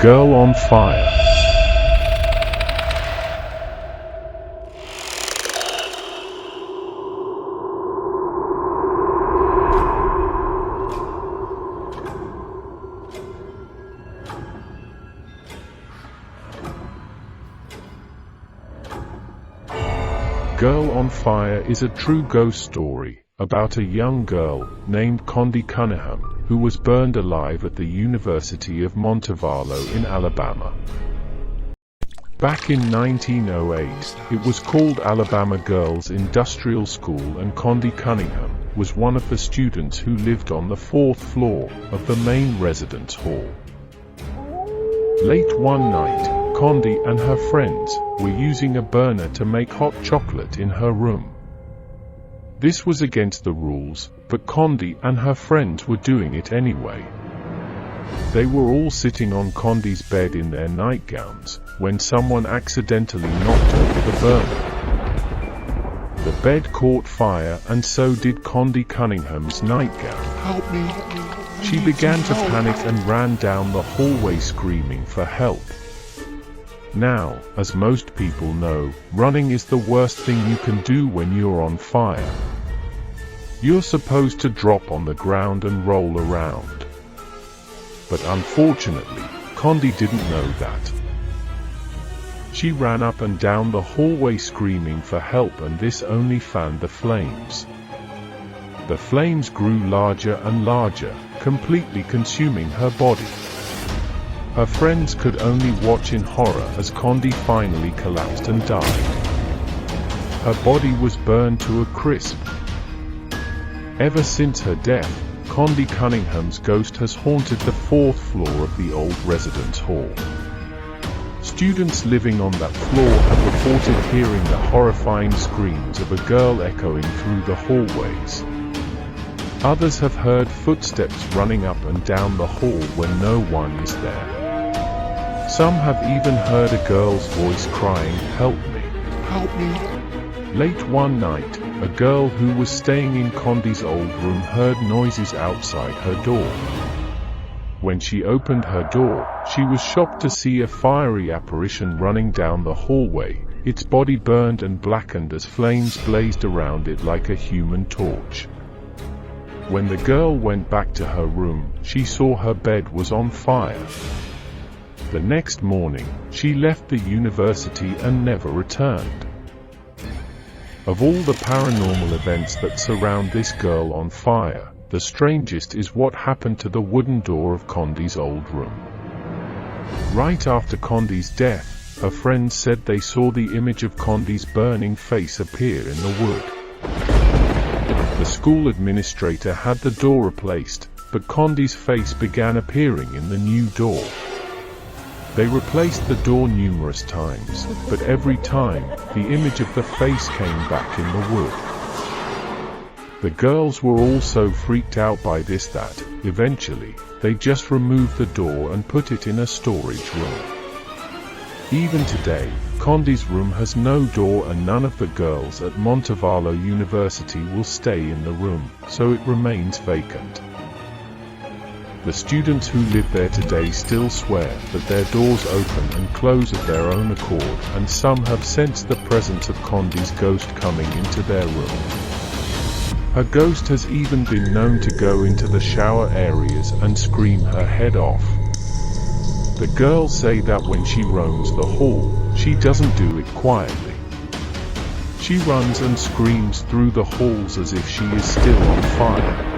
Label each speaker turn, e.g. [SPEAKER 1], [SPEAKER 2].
[SPEAKER 1] Girl on fire. Girl on Fire is a true ghost story about a young girl named Condie Cunniham who was burned alive at the University of Montevallo in Alabama. Back in 1908, it was called Alabama Girls Industrial School, and Condie Cunningham was one of the students who lived on the 4th floor of the main residence hall. Late one night, Condie and her friends were using a burner to make hot chocolate in her room. This was against the rules, but Condie and her friends were doing it anyway. They were all sitting on Condie's bed in their nightgowns when someone accidentally knocked over the burner. The bed caught fire, and so did Condie Cunningham's nightgown.
[SPEAKER 2] Help me.
[SPEAKER 1] She began to panic and ran down the hallway screaming for help. Now, as most people know, running is the worst thing you can do when you're on fire. You're supposed to drop on the ground and roll around. But unfortunately, Condie didn't know that. She ran up and down the hallway screaming for help, and this only fanned the flames. The flames grew larger and larger, completely consuming her body. Her friends could only watch in horror as Condie finally collapsed and died. Her body was burned to a crisp. Ever since her death, Condie Cunningham's ghost has haunted the 4th floor of the old residence hall. Students living on that floor have reported hearing the horrifying screams of a girl echoing through the hallways. Others have heard footsteps running up and down the hall when no one is there. Some have even heard a girl's voice crying, "Help me!
[SPEAKER 2] Help me."
[SPEAKER 1] Late one night, a girl who was staying in Condie's old room heard noises outside her door. When she opened her door, she was shocked to see a fiery apparition running down the hallway. Its body burned and blackened as flames blazed around it like a human torch. When the girl went back to her room, she saw her bed was on fire. The next morning, she left the university and never returned. Of all the paranormal events that surround this girl on fire, the strangest is what happened to the wooden door of Condie's old room. Right after Condie's death, her friends said they saw the image of Condie's burning face appear in the wood. The school administrator had the door replaced, but Condie's face began appearing in the new door. They replaced the door numerous times, but every time, the image of the face came back in the wood. The girls were all so freaked out by this that, eventually, they just removed the door and put it in a storage room. Even today, Condie's room has no door, and none of the girls at Montevallo University will stay in the room, so it remains vacant. The students who live there today still swear that their doors open and close of their own accord, and some have sensed the presence of Condie's ghost coming into their room. Her ghost has even been known to go into the shower areas and scream her head off. The girls say that when she roams the hall, she doesn't do it quietly. She runs and screams through the halls as if she is still on fire.